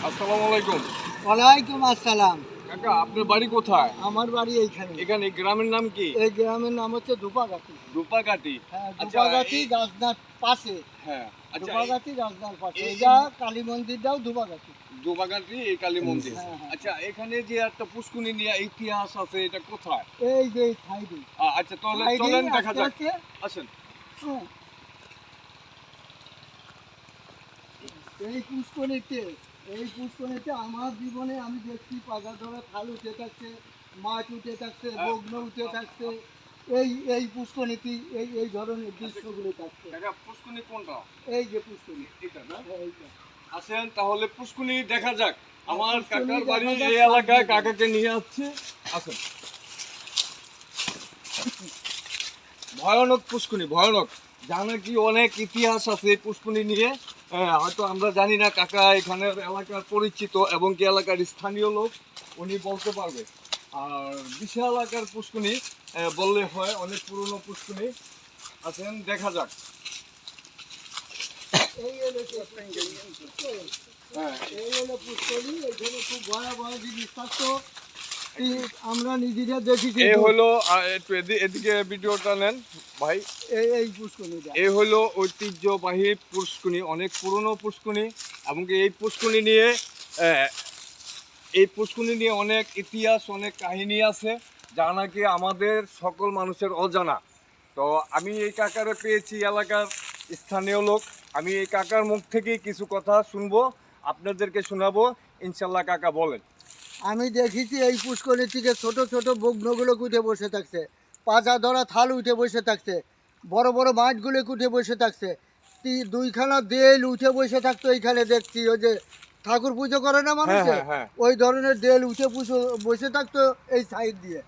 আসসালামু আলাইকুম। ওয়ালাইকুম আসসালাম। কাকা, আপনার বাড়ি কোথায়? আমার বাড়ি এইখানে। এখানে গ্রামের নাম কি? এই গ্রামের নাম হচ্ছে ধূপাগাতি। রূপাকাঠি। হ্যাঁ, আচ্ছা, ধূপাগাতি রাজনার পাশে। হ্যাঁ, আচ্ছা, ধূপাগাতি রাজনার পাশে। এই এটা কালী মন্দিরটাও ধূপাগাতি। রূপাকাঠি এই কালী মন্দির। হ্যাঁ, হ্যাঁ। আচ্ছা, এখানে যে একটা পুষ্কুনি নিয়ে ইতিহাস আছে, এটা কোথায়? এই যে সাইডে। আচ্ছা, তাহলে চলেন দেখা যাক। আসেন। হ্যাঁ। এই পুষ্করিতে আমার জীবনে আমি দেখছি পাজা ধরে খাল উঠে থাকছে, মাছ উঠে থাকছে, বগ্ন উঠে থাকছে। এই পুষ্করিতি এই ধরনের দৃশ্যগুলো থাকছে। কাকা, পুষ্কুনি কোনটা? এই যে পুষ্করি, এটা না? এইটা। আসেন তাহলে পুষ্কুনি দেখা যাক। আমার পুষ্কুনি কাকার বাড়ি দেখা যাক, এই এলাকায়, কাকাকে নিয়ে আসছে। আসেন। ভয়ানক পুষ্কুনি, ভয়ানক। জানা কি অনেক ইতিহাস আছে এই পুষ্কুনি নিয়ে। হয়তো আমরা জানি না, কাকা এখানের এলাকার পরিচিত এবং কি এলাকার স্থানীয় লোক, উনি বলতে পারবে। আর বিশাল এলাকার পুষ্কুনি বললে হয়, অনেক পুরনো পুষ্কুনি। আছেন, দেখা যাক। এই হলো সেই পুষ্করি। হ্যাঁ, এই হলো পুষ্করি, এখানে খুব ভয়াবহ জিনিস থাকতো। আমরা নিজেরা দেখেছি। এই হলো একটু এদিকে ভিডিওটা নেন ভাই। এই পুষ্করিটা। এই হলো ঐতিহ্যবাহী পুষ্কুনি, অনেক পুরনো পুষ্কুনি। এবং কি এই পুষ্কুনি নিয়ে অনেক ইতিহাস, অনেক কাহিনী আছে, যা নাকি আমাদের সকল মানুষের অজানা। তো আমি এই কাকারে পেয়েছি, এলাকার স্থানীয় লোক। আমি এই কাকার মুখ থেকেই কিছু কথা শুনবো, আপনাদেরকে শোনাবো। ইনশাল্লাহ, কাকা বলেন। আমি দেখেছি এই পুষ্করির থেকে ছোট ছোট বগ্নগুলো উঠে বসে থাকছে, পাজা ধরা থাল উঠে বসে থাকছে, বড় বড় মাছগুলো উঠে বসে থাকছে, দুইখানা দেল উঠে বসে থাকতো। এইখানে দেখছি ওই যে ঠাকুর পুজো করে না মানুষে, হ্যাঁ, হ্যাঁ। ওই ধরনের দেল উঠে বসে থাকতো এই সাইড দিয়ে।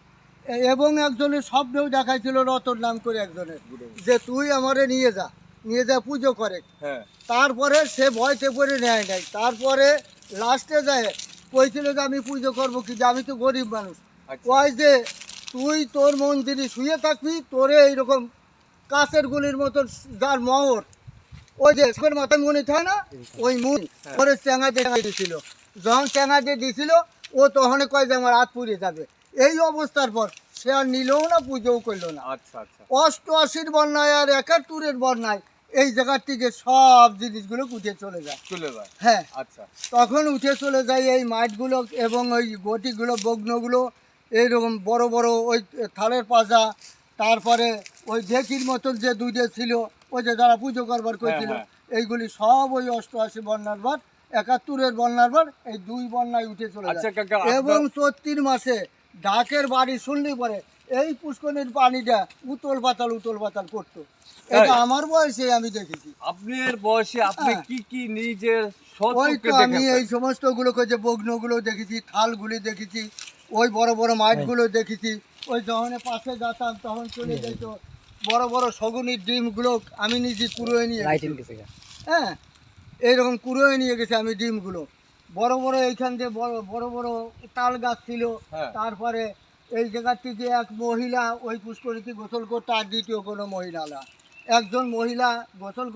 এবং একজনের স্বপ্নেও দেখাইছিল রতন নাম করে একজনের, যে তুই আমারে নিয়ে যা পুজো করে। হ্যাঁ, তারপরে সে ভয়তে পড়ে নেয় নাই। তারপরে লাস্টে যায় কইছিল যে আমি পুজো করবো কি, যে আমি তো গরিব মানুষ। আচ্ছা। কয় যে তুই তোর মন্দিরে শুয়ে থাকবি, তোরে এইরকম কাছের গুলির মতো যার মহর, ওই যে সবের মাথায় মনে থাকে না, ওই মুন ওরে চেঙা দিয়ে দিছিল। যখন চেঙা দিয়ে দিছিল, ও তখন কয় যে আমার হাত পুড়ে যাবে। এই অবস্থার পর সে আর নিলও না, পুজোও করলো না। আচ্ছা, আচ্ছা। 88-র বন্যায় আর 71-র বন্যায় এই জায়গার থেকে সব জিনিসগুলো উঠে চলে যায়। চলে যায়। হ্যাঁ, আচ্ছা। তখন উঠে চলে যায় এই মাঠগুলো এবং ওই গটিগুলো, বগ্নগুলো, এইরকম বড় বড় ওই থালের পাজা। তারপরে ওই ঢেকির মতন যে দুইটা ছিল, ওই যে যারা পুজো করবার করেছিল, হ্যাঁ। এইগুলি সব ওই 88 বন্যার বার, 71-র বন্যার বার, এই দুই বন্যায় উঠে চলে আচ্ছা যায়। কাকা, এবং 34 মাসে ঢাকের বাড়ি শুনলি পরে এই পুষ্করিণীর পানিটা উতল পাতাল করতো। এটা আমার বয়সে আমি দেখেছি। আপনার বয়সে আপনি হ্যাঁ। কি কি নিজের ওই সচক্ষে তো আমি এই দেখেছেন? সমস্ত গুলোকে যে বগ্নগুলো দেখেছি, থালগুলি দেখেছি, ওই বড় বড় মাছগুলো দেখেছি। ওই যখন পাশে যেতাম তখন চলে যেত বড় বড় শগুনির ডিমগুলো আমি নিজে কুড়োয় নিয়ে গেছি। হ্যাঁ, এইরকম কুড়োয় নিয়ে গেছি আমি ডিমগুলো। বড় বড় এইখান দিয়ে বড় বড় বড় তাল গাছ ছিল। হ্যাঁ। তারপরে এই জায়গার থেকে এক মহিলা ওই পুষ্করিতে গোসল করতো, আর দ্বিতীয় কোনো মহিলা না। একজন মহিলা গোসল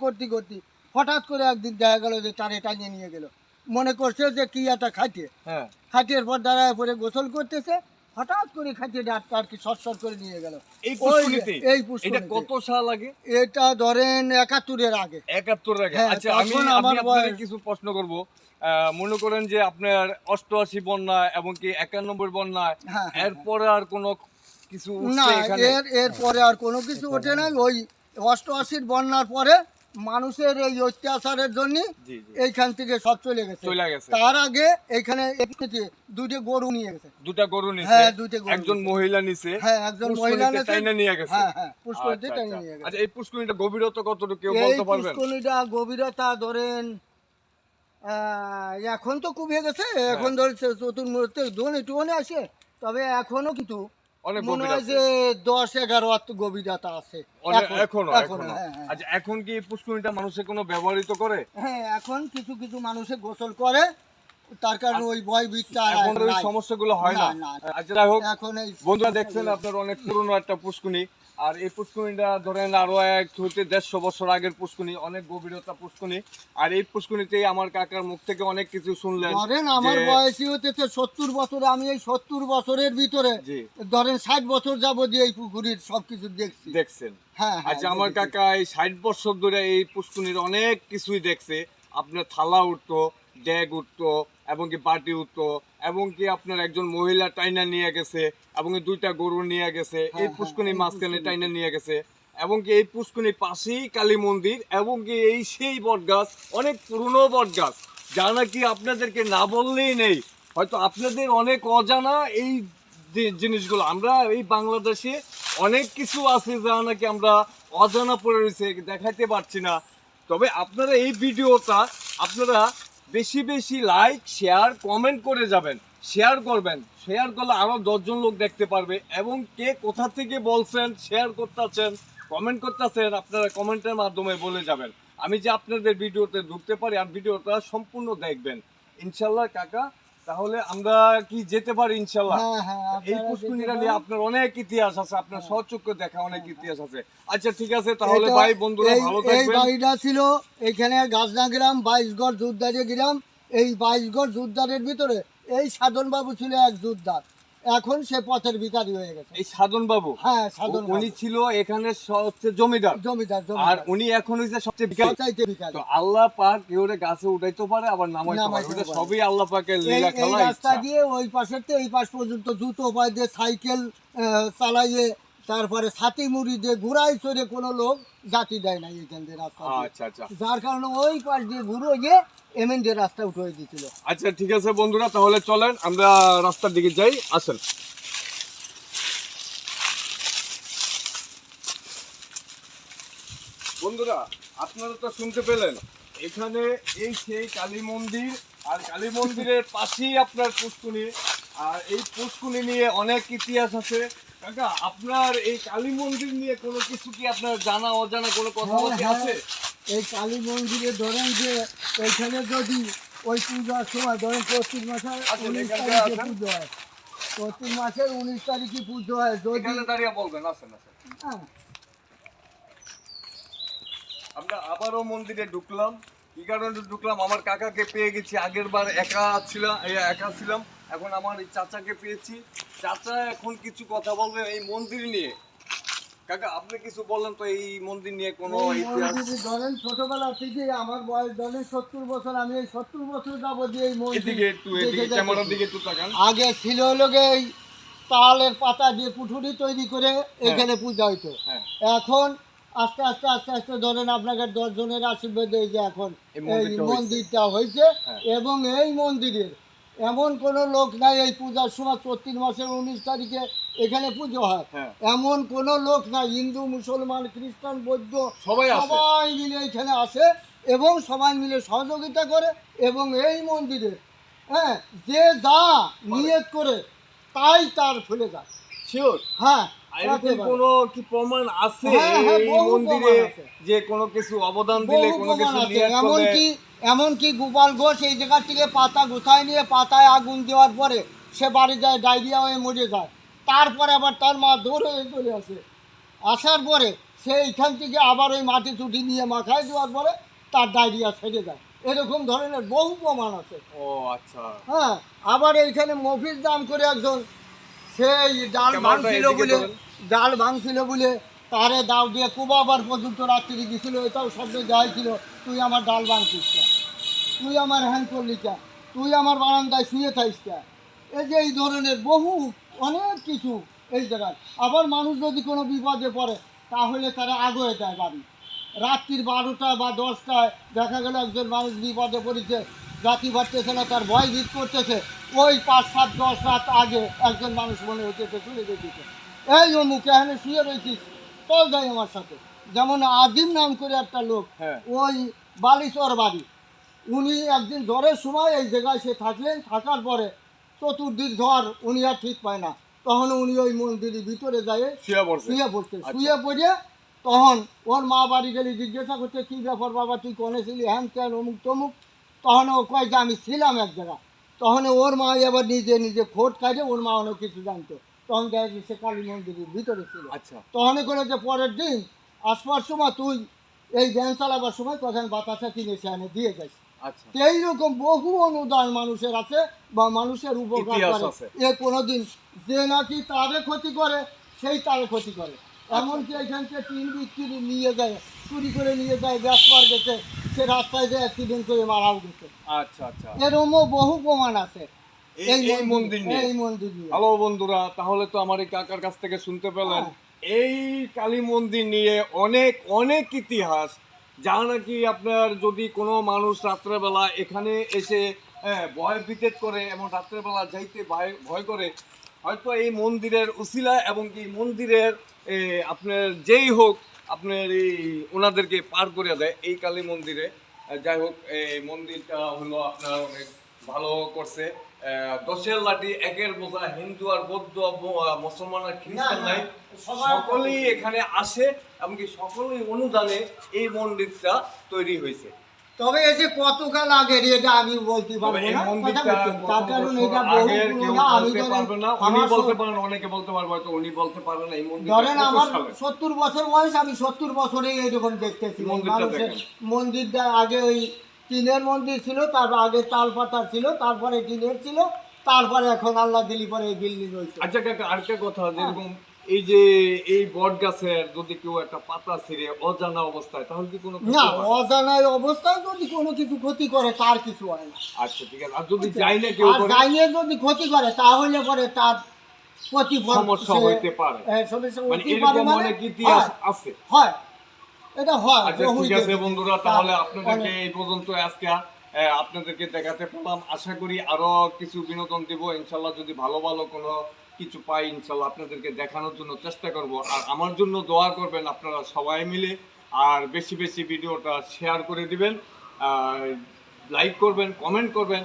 করতে হঠাৎ করে একদিন দেখা গেল যে টানে টানিয়ে নিয়ে গেল। মনে করছে যে কি একটা খাটিয়ে, হ্যাঁ। খাটিয়ের পর দাঁড়ায় পরে গোসল করতেছে, হঠাৎ করে খাটিয়ে ডাক্তার আর কি সরসর করে নিয়ে গেল। এই পুষ্করিণীতে? এই এটা পুষ্করিণীতে। কত সাল আগে? এটা ধরেন 71-এর আগে। 71 আগে। হ্যাঁ, আচ্ছা, আমি তখন আমি আমার আপনাকে বয়স। কিছু প্রশ্ন করব। মনে করেন যে আপনার 88 বন্যায় এবং কি 91 বন্যায়, হ্যাঁ, হ্যাঁ, এরপরে আর কোনো কিছু না, উঠছে এখানে? এর পরে আর কোনো কিছু ওঠে নাই। ওই 88-র বন্যার পরে মানুষের এই অত্যাচারের জন্য জি, জি। এইখান থেকে সব চলে গেছে। চলে গেছে। তার আগে এইখানে দুটো গরু নিয়ে গেছে। দুটা গরু নিছে। হ্যাঁ, দুটো গরু একজন নিছে। মহিলা নিছে। হ্যাঁ, একজন মহিলা পুষ্করিণীতে নিছে। টাইনা নিয়ে গেছে। হ্যাঁ, হ্যাঁ, পুষ্করিণীতে আচ্ছা, টাইনা আচ্ছা। নিয়ে গেছে। আচ্ছা, এই পুষ্করিণীটা গভীরতা কতটুকু কেউ এই বলতে পারবেন? পুষ্করিণীটা গভীরতা ধরেন এখন তো কমে গেছে, এখন হ্যাঁ। ধরেন চতুর্মূর্তি ধোনে টুনে আসে। তবে এখনো কিন্তু অনেক মনে গভীর হয় আছে। যে 10-11 হাত গভীরতা আছে। এখনো। হ্যাঁ, হ্যাঁ। আচ্ছা, এখন কি এই পুষ্করিণীটা মানুষে কোনো ব্যবহৃত করে? হ্যাঁ, এখন কিছু কিছু মানুষে গোসল করে, তার কারণে ওই ভয় ভীতটা আর এখন ওই নাই। সমস্যাগুলো হয় না। না, না। আচ্ছা, যাই হোক, এখন এই বন্ধুরা দেখছেন আপনার অনেক পুরনো একটা পুষ্করিণী। আর এই পুষ্করিণীটা ধরেন আরো 100-150 বছর আগের পুষ্করিণী, অনেক গভীরতা পুষ্করিণী। আর এই পুষ্করিণীতেই আমার কাকার মুখ থেকে অনেক কিছু শুনলেন। ধরেন আমার যে- বয়সী হতেছে 70 বছর, আমি এই 70 বছরের ভিতরে জি ধরেন 60 বছর যাবতীয় এই পুকুরের সবকিছু দেখছি। দেখছেন। হ্যাঁ হ্যাঁ, আচ্ছা, আমার দেখেছি। কাকা এই 60 বছর ধরে এই পুষ্করিণীর অনেক কিছুই দেখছে। আপনার থালা উঠতো, ড্যাগ উঠতো, এবং কি বাটি উঠতো, এবং কি আপনার একজন মহিলা টাইনা নিয়ে গেছে, এবং কি 2টা গরু নিয়ে গেছে এই হ্যাঁ, পুষ্করিণীর এই মাঝখানে পুষ্করিণীতে। টাইনা নিয়ে গেছে। এবং কি এই পুষ্করিণীর পাশেই কালী মন্দির, এবং কি এই সেই বট গাছ, অনেক পুরনো বট গাছ, যা নাকি আপনাদেরকে না বললেই নেই। হয়তো আপনাদের অনেক অজানা এই যে জিনিসগুলো। আমরা এই বাংলাদেশে অনেক কিছু আছে যা নাকি আমরা অজানা পড়ে রয়েছে, দেখাইতে পারছি না। তবে আপনারা এই ভিডিওটা আপনারা বেশি বেশি লাইক, শেয়ার, কমেন্ট করে যাবেন। শেয়ার করবেন, শেয়ার করলে আরও 10জন লোক দেখতে পারবে। এবং কে কোথা থেকে বলছেন, শেয়ার করতেছেন, কমেন্ট করতেছেন, আপনারা কমেন্টের মাধ্যমে বলে যাবেন। আমি যে আপনাদের ভিডিওতে ঢুকতে পারি, আর ভিডিওটা সম্পূর্ণ দেখবেন ইনশাল্লাহ কাকা। তাহলে আমরা কি যেতে পারি ইনশাল্লাহ? হ্যাঁ হ্যাঁ, এই আপনারা পুষ্করিণীটা যেতে নিয়ে পারেন। আপনার অনেক ইতিহাস আছে, আপনার হ্যাঁ। সচক্ষে দেখা অনেক ইতিহাস আছে। আচ্ছা ঠিক আছে, তাহলে এটা- ভাই বন্ধুরা এই- ভালো এই থাকবেন। বাড়িটা ছিল এখানে গাজনা গ্রাম, 22 গড় যোদ্ধারে গ্রাম। এই 22 গড় যোদ্ধারের ভিতরে এই সাধন বাবু ছিল এক যোদ্ধার। এখন সে পথের ভিখারি হয়ে গেছে। এই সাধন বাবু, হ্যাঁ, সাধন উনি বাবু। ছিল এখানে হচ্ছে জমিদার, জমিদার আর জমিদার উনি এখন হইছে সবচেয়ে ভিখারি। সবচাইতে ভিখারি। তো আল্লাহ পাক কেউরে গাছে উঠাইতে পারে, আবার নামাইতে পারে, নামাইতে ওটা পারে। সবই আল্লাহ পাকের এই লীলা এই খেলা, রাস্তা ইচ্ছা। দিয়ে ওই পাশের থেকে এই পাশ পর্যন্ত জুতো পায়ে দিয়ে সাইকেল চালাইয়ে, তারপরে ছাতি মুড়ি দিয়ে ঘুরাই চড়ে কোনো লোক জাতি দেয় না এখান দিয়ে রাস্তা দিয়ে। আচ্ছা আচ্ছা যার কারণে ওই পাশ দিয়ে ঘুরে গিয়ে এমএন দিয়ে রাস্তা উঠে দিয়েছিল। আচ্ছা ঠিক আছে বন্ধুরা, তাহলে চলেন আমরা রাস্তার দিকে যাই, আসেন। বন্ধুরা আপনারা তো শুনতে পেলেন, এখানে এই সেই কালী মন্দির, আর কালী মন্দিরের পাশেই আপনার পুষ্করিণী। আর এই পুষ্করিণী নিয়ে অনেক ইতিহাস আছে। কাকা, আপনার এই কালী মন্দির নিয়ে কোনো কিছু কি আপনার জানা অজানা কোনো কথাবার্তা হ্যাঁ, আছে? এই কালী মন্দিরে ধরেন যে এইখানে যদি ওই পূজার সময় ধরেন প্রতি মাসের আচ্ছা, 19 এখানটা তারিখে আছেন? পুজো হয়। প্রতি মাসের 19 তারিখে পুজো হয়। যদি এখানে দাঁড়িয়ে বলবেন, আসেন আসেন। হ্যাঁ, আমরা আবারও মন্দিরে ঢুকলাম। কি কারণে ঢুকলাম? আমার কাকাকে পেয়ে গেছি, আগের বার একা ছিলাম, এখন আমার এই চাচাকে পেয়েছি। চাচা এখন কিছু কথা বলবে এই মন্দির নিয়ে। কাকা, আপনি কিছু বলেন তো এই মন্দির নিয়ে কোনো এই ইতিহাস। মন্দিরে ধরেন ছোটবেলা থেকে আমার বয়স ধরেন 70 বছর, আমি এই 70 বছর যাবতীয় এই মন্দির এদিকে একটু, দেখে এদিকে যাচ্ছি। ক্যামেরার দিকে একটু তাকান। আগে ছিল লোকে এই তালের পাতা দিয়ে কুঠুরি তৈরি করে এখানে পূজা হইতো। হ্যাঁ, এখন আস্তে আস্তে আস্তে আস্তে ধরেন আপনাকে 10 জনের আশীর্বাদ এই যে এখন এই এই মন্দিরটা হয়েছে। মন্দিরটা হয়েছে। হ্যাঁ। এবং এই মন্দিরের এমন কোনো লোক নাই, এই পূজার সময় 34 মাসের 19 তারিখে এখানে পুজো হয়, হ্যাঁ, এমন কোনো লোক নাই। হিন্দু, মুসলমান, খ্রিস্টান, বৌদ্ধ সবাই আছে। সবাই মিলে এখানে আসে এবং সবাই মিলে সহযোগিতা করে। এবং এই মন্দিরে হ্যাঁ, যে যা নিয়ত করে তাই তার ফলে যায়। শিওর? হ্যাঁ, এরকম একেবারে। কোনো কি প্রমাণ আছে হ্যাঁ, হ্যাঁ, এই বহু মন্দিরে প্রমাণ আছে। যে কোনো কিছু অবদান দিলে, বহু কোনো কিছু প্রমাণ আছে। নিয়ত করলে? এমনকি গোপাল ঘোষ এই জায়গা থেকে পাতা গোছায় নিয়ে পাতায় আগুন দেওয়ার পরে সে বাড়ি যায়, ডায়রিয়া হয়ে মরে যায়। তারপরে আবার তার মা দৌড়ে হয়ে চলে আসে। আসার পরে সে এইখান থেকে আবার ওই মাটি চুটি নিয়ে মাখায় দেওয়ার পরে তার ডায়রিয়া ছেড়ে যায়। এরকম ধরনের বহু প্রমাণ আছে। ও আচ্ছা, হ্যাঁ, আবার এইখানে মফিজ দাম করে একজন, সেই ডাল ক্যামেরাটা ভাঙছিল এদিকে বলে, ধরেন। তারে দাও দিয়ে কুবাবার পর্যন্ত রাত্রি গেছিল। এটাও শব্দ যাইছিল, তুই আমার ডাল ভাঙছিস কা, তুই আমার হ্যান্ড করলি কা, তুই আমার বারান্দায় শুয়ে থাকিস কা। এই যে এই ধরনের বহু অনেক কিছু এই জায়গায়। আবার মানুষ যদি কোনো বিপদে পড়ে তাহলে তারা আগে দেয় বাড়ি। রাত্রির 12টা বা 10টায় দেখা গেল একজন মানুষ বিপদে পড়েছে, জাতি বাড়তেছে না, তার ভয় ভীত করতেছে, ওই 5, 7, 10 রাত আগে একজন মানুষ মনে হচ্ছে চলে যেতেছে, এই অমুক এখানে শুয়ে রয়েছিস, চল যাই আমার সাথে। যেমন আজিম নাম করে একটা লোক, হ্যাঁ, ওই বালিচর বাড়ি, উনি একদিন জ্বরের সময় এই জায়গায় সে থাকলেন। থাকার পরে চতুর্দিক ঝড়, উনি আর ঠিক পায় না। তখন উনি ওই মন্দিরের ভিতরে যায় শুয়ে পড়ছে। শুয়ে পড়ছে। আচ্ছা। শুয়ে পড়ে তখন ওর মা বাড়ি গেলে জিজ্ঞাসা করতে, কী ব্যাপার বাবা, তুই কনে ছিলি, হ্যান ত্যান অমুক তমুক। তখন ও কয় যে আমি ছিলাম এক জায়গা। তখন ওর মা এবার নিজে নিজে খোঁজ কাটে, ওর মা অনেক কিছু জানতো। তখন দেখা গেছে কালী মন্দিরের ভিতরে ছিল। আচ্ছা তখন করে যে পরের দিন আসবার সময় তুই এই ব্যান চালাবার সময় তখন বাতাসা কিনে সে এনে দিয়ে যাস। আচ্ছা এইরকম বহু অনুদান মানুষের আছে বা মানুষের উপকার ইতিহাস করে। আছে। এ কোনোদিন যে নাকি তারে ক্ষতি করে সেই তারে ক্ষতি করে। এমনকি এখান থেকে টিন বিক্রি নিয়ে যায়, চুরি করে নিয়ে যায়, ব্যাসবার গেছে, সে রাস্তায় যে অ্যাক্সিডেন্ট করে মারাও গেছে। আচ্ছা আচ্ছা এরকমও বহু প্রমাণ আছে এই মন্দির নিয়ে। এই মন্দির নিয়ে। হ্যালো বন্ধুরা, তাহলে তো আমার এই কাকার কাছ থেকে শুনতে পেলেন এই কালী মন্দির নিয়ে অনেক অনেক ইতিহাস, যা নাকি আপনার যদি কোনো মানুষ রাত্রেবেলা এখানে এসে ভয় বিতেত করে এবং রাত্রেবেলা যাইতে ভয় করে, হয়তো এই মন্দিরের উসিলা এবং কি মন্দিরের আপনার যেই হোক আপনার এই ওনাদেরকে পার করে দেয় এই কালী মন্দিরে। যাই হোক এই মন্দিরটা হলো আপনার অনেক ভালো করছে। দশের লাঠি একের বোঝা, হিন্দু আর বৌদ্ধ মুসলমান আর খ্রিস্টান নাই, সকলেই এখানে আসে এমনকি সকলেই অনুদানে এই মন্দিরটা তৈরি হয়েছে। তবে এই যে কতকাল আগের এটা আমি বলতে পারবো এই না, মন্দিরটা তার কারণ এটা আগের কেউ আমি বলতে পারবে না, উনি বলতে পারেন, অনেকে বলতে পারবে, হয়তো উনি বলতে পারবেন না। এই মন্দিরটা ধরেন কত আমার সালের? 70 বছর বয়স, আমি 70 বছরে এইরকম দেখতেছি মন্দিরটা মানুষের। দেখেন। মন্দিরটা আগে ওই টিনের মন্দির ছিল, তারপর আগে তাল পাতা ছিল, তারপরে টিনের ছিল, তারপরে এখন আল্লাহ দিলি পরে এই বিল্ডিং হয়েছে। আচ্ছা কাকা, আরেকটা কথা, যেরকম এই যে এই বট গাছের যদি কেউ একটা পাতা ছিঁড়ে অজানা অবস্থায়, তাহলে কি কোনো ক্ষতি না, হয়? অজানায় অবস্থায় যদি কোনো কিছু ক্ষতি করে তার কিছু হয় না। আচ্ছা ঠিক আছে। আর যদি যাই না কেউ আর করে, জানিয়ে যদি ক্ষতি করে তাহলে পরে তার প্রতিফল সমস্যা হইতে পারে। সমস্যা মানে হইতে পারে, এরকম মানে অনেক ইতিহাস হয়, আছে। হয়, এটা হয়। আচ্ছা বহুই ঠিক আছে দেখেছি। বন্ধুরা, তাহলে তার আপনাদেরকে অনেক- এই পর্যন্ত আজকে আপনাদেরকে দেখাতে পারলাম। আশা করি আরো কিছু বিনোদন দিব ইনশাল্লাহ, যদি ভালো ভালো কোনো কিছু পাই ইনশাল্লাহ আপনাদেরকে দেখানোর জন্য চেষ্টা করব। আর আমার জন্য দোয়া করবেন আপনারা সবাই মিলে, আর বেশি বেশি ভিডিওটা শেয়ার করে দিবেন, আর লাইক করবেন, কমেন্ট করবেন।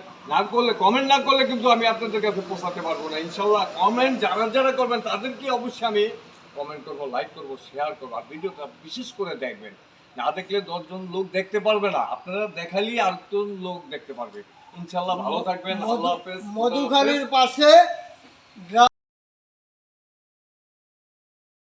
কমেন্ট না করলে কিন্তু আমি আপনাদের কাছে পৌঁছাতে পারবো না ইনশাল্লাহ। কমেন্ট যারা যারা করবেন তাদেরকে অবশ্যই আমি কমেন্ট করবো, লাইক করবো, শেয়ার করবো। আর ভিডিওটা বিশেষ করে দেখবেন, না দেখলে 10 জন লোক দেখতে পারবে না, আপনারা দেখালেই 8 জন লোক দেখতে পারবে ইনশাল্লাহ। ভালো থাকবেন, আল্লাহ হাফেজ। মধুখালীর পাশে